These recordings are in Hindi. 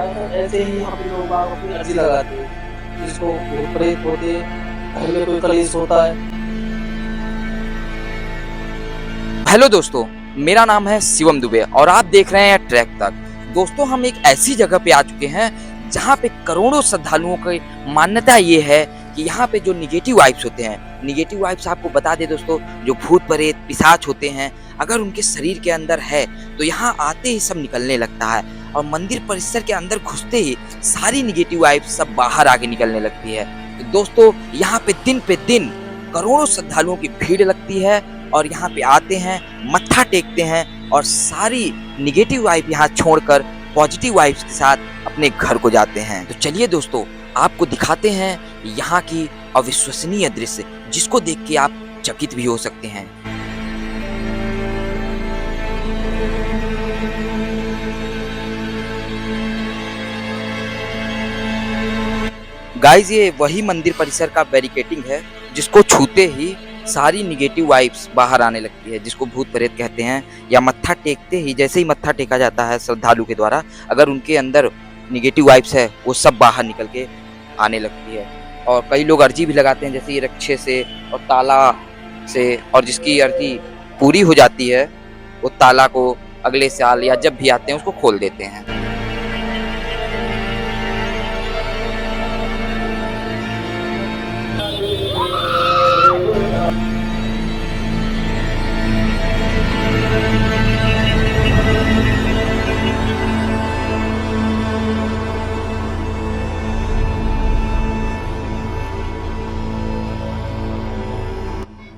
ज़्यादातर ऐसे ही यहाँ पे लोग बाग अपनी अर्जी लगाते हैं, जिसको भूत प्रेत होते हैं, घर में कोई कलेश होता है। हेलो दोस्तों, मेरा नाम है शिवम दुबे और आप देख रहे हैं ट्रैक तक। दोस्तों, हम एक ऐसी जगह पे आ चुके हैं जहाँ पे करोड़ों श्रद्धालुओं की मान्यता ये है कि यहाँ पे जो निगेटिव वाइब्स होते हैं, निगेटिव वाइब्स आपको बता दे दोस्तों, जो भूत प्रेत पिशाच होते हैं, अगर उनके शरीर के अंदर है तो यहाँ आते ही सब निकलने लगता है और मंदिर परिसर के अंदर घुसते ही सारी निगेटिव वाइब्स सब बाहर आके निकलने लगती है। तो दोस्तों, यहाँ पे दिन करोड़ों श्रद्धालुओं की भीड़ लगती है और यहाँ पे आते हैं, मत्था टेकते हैं और सारी निगेटिव वाइब यहाँ छोड़कर पॉजिटिव वाइब्स के साथ अपने घर को जाते हैं। तो चलिए दोस्तों, आपको दिखाते हैं यहाँ की अविश्वसनीय दृश्य, जिसको देख के आप चकित भी हो सकते हैं। गाइस, ये वही मंदिर परिसर का बैरिकेटिंग है जिसको छूते ही सारी निगेटिव वाइब्स बाहर आने लगती है, जिसको भूत प्रेत कहते हैं। या मत्था टेकते ही, जैसे ही मत्था टेका जाता है श्रद्धालु के द्वारा, अगर उनके अंदर निगेटिव वाइब्स है वो सब बाहर निकल के आने लगती है। और कई लोग अर्जी भी लगाते हैं, जैसे ये रक्षे से और ताला से, और जिसकी अर्जी पूरी हो जाती है वो ताला को अगले साल या जब भी आते हैं उसको खोल देते हैं।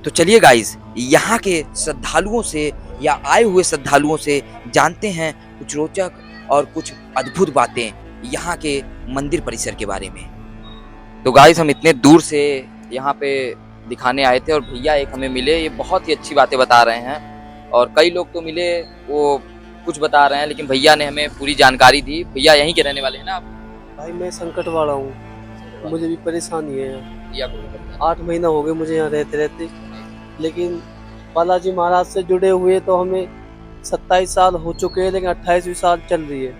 तो चलिए गाइस, यहाँ के श्रद्धालुओं से या आए हुए श्रद्धालुओं से जानते हैं कुछ रोचक और कुछ अद्भुत बातें यहाँ के मंदिर परिसर के बारे में। तो गाइस, हम इतने दूर से यहाँ पे दिखाने आए थे और भैया एक हमें मिले, ये बहुत ही अच्छी बातें बता रहे हैं। और कई लोग तो मिले, वो कुछ बता रहे हैं, लेकिन भैया ने हमें पूरी जानकारी दी। भैया यहीं के रहने वाले हैं ना आप? भाई मैं संकट वाला हूँ, मुझे भी परेशानी है। या 8 महीना हो गए मुझे यहाँ रहते रहते, लेकिन बालाजी महाराज से जुड़े हुए तो हमें 27 साल हो चुके हैं, लेकिन 28वीं साल चल रही है।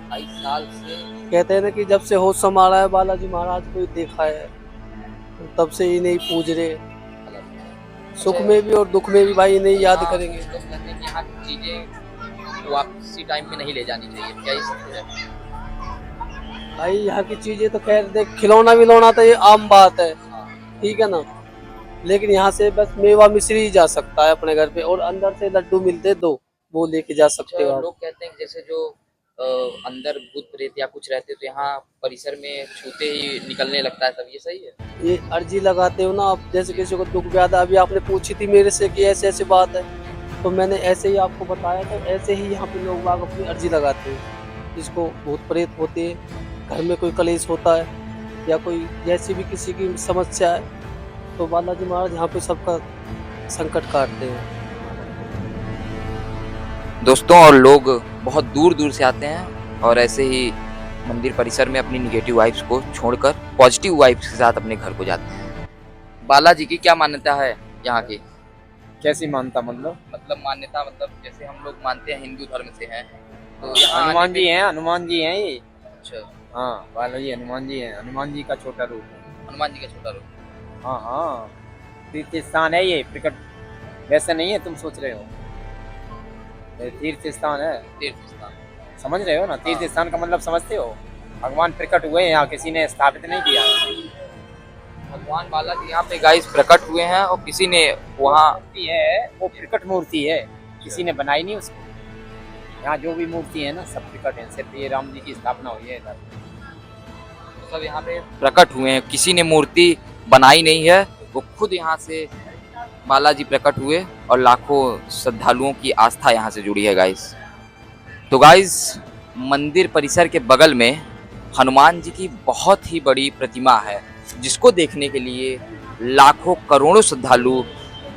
28 साल से कहते हैं ना कि जब से होश संभाला है बालाजी महाराज को ही देखा है, तब से ही नहीं पूज रहे, सुख में भी और दुख में भी भाई नहीं याद करेंगे। लोग कहते हैं कि यहाँ की चीजें वो आप किसी टाइम पे नहीं ले जानी चाहिए, क्या ये सच है? भाई यहाँ की चीजें तो खैर देख, खिलौना विलौना तो ये आम बात है, ठीक है ना, लेकिन यहाँ से बस मेवा मिश्री ही जा सकता है अपने घर पे, और अंदर से लड्डू मिलते 2, वो लेके जा सकते हो। लोग कहते हैं कि जैसे जो अंदर भूत प्रेत या कुछ रहते तो यहाँ परिसर में छूते ही निकलने लगता है, सब ये सही है? ये अर्जी लगाते हो ना आप, जैसे किसी को दुख व्याध, अभी आपने पूछी थी मेरे से कि ऐसे ऐसी बात है, तो मैंने ऐसे ही आपको बताया था। ऐसे ही यहाँ पे लोग बाग अपनी अर्जी लगाते हैं, जिसको भूत प्रेत होते हैं, घर में कोई कलेश होता है या कोई जैसी भी किसी की समस्या है, तो बालाजी महाराज यहाँ पे सबका संकट काटते हैं। दोस्तों, और लोग बहुत दूर दूर से आते हैं और ऐसे ही मंदिर परिसर में अपनी निगेटिव वाइब्स को छोड़कर पॉजिटिव वाइब्स के साथ अपने घर को जाते हैं। बालाजी की क्या मान्यता है यहाँ की? कैसी मानता मतलब? मान्यता मतलब जैसे हम लोग मानते हैं, हिंदू धर्म से हैं, तो यहाँ हनुमान जी हैं, हनुमान जी हैं ये। अच्छा, हाँ, बालाजी हनुमान जी हैं, हनुमान जी का छोटा रूप है। हनुमान जी का छोटा रूप। हाँ हाँ, तीर्थ स्थान है ये, प्रकट वैसे नहीं है तुम सोच रहे हो, तीर्थ स्थान है। तीर्थ स्थान समझ रहे हो ना? तीर्थ स्थान का मतलब समझते हो? भगवान प्रकट हुए हैं यहाँ, किसी ने स्थापित नहीं किया। भगवान बालाजी यहाँ पे गाइस प्रकट हुए हैं और किसी ने वहाँ मूर्ति है, वो प्रकट मूर्ति है, किसी ने बनाई नहीं उसको। यहाँ जो भी मूर्ति है ना सब प्रकट है, सिर्फ ये राम जी की स्थापना हुई है इधर। सब यहाँ पे प्रकट हुए हैं, किसी ने मूर्ति बनाई नहीं है, वो खुद यहाँ से बालाजी प्रकट हुए और लाखों श्रद्धालुओं की आस्था यहाँ से जुड़ी है गाइस। तो गाइस, मंदिर परिसर के बगल में हनुमान जी की बहुत ही बड़ी प्रतिमा है, जिसको देखने के लिए लाखों करोड़ों श्रद्धालु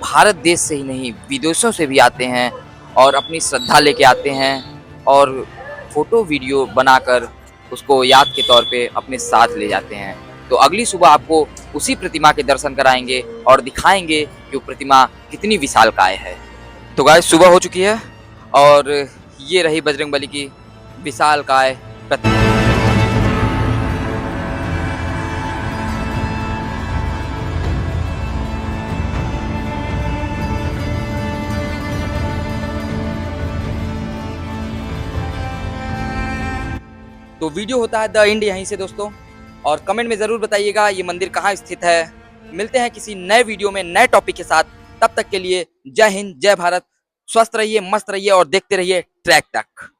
भारत देश से ही नहीं विदेशों से भी आते हैं और अपनी श्रद्धा लेके आते हैं और फोटो वीडियो बनाकर उसको याद के तौर पे अपने साथ ले जाते हैं। तो अगली सुबह आपको उसी प्रतिमा के दर्शन कराएंगे और दिखाएंगे कि वो प्रतिमा कितनी विशालकाय है। तो गाइस, सुबह हो चुकी है और ये रही बजरंगबली की विशालकाय प्रतिमा। तो वीडियो होता है द एंड यहीं से दोस्तों, और कमेंट में जरूर बताइएगा ये मंदिर कहाँ स्थित है। मिलते हैं किसी नए वीडियो में नए टॉपिक के साथ, तब तक के लिए जय हिंद जय भारत, स्वस्थ रहिए मस्त रहिए और देखते रहिए ट्रैक तक।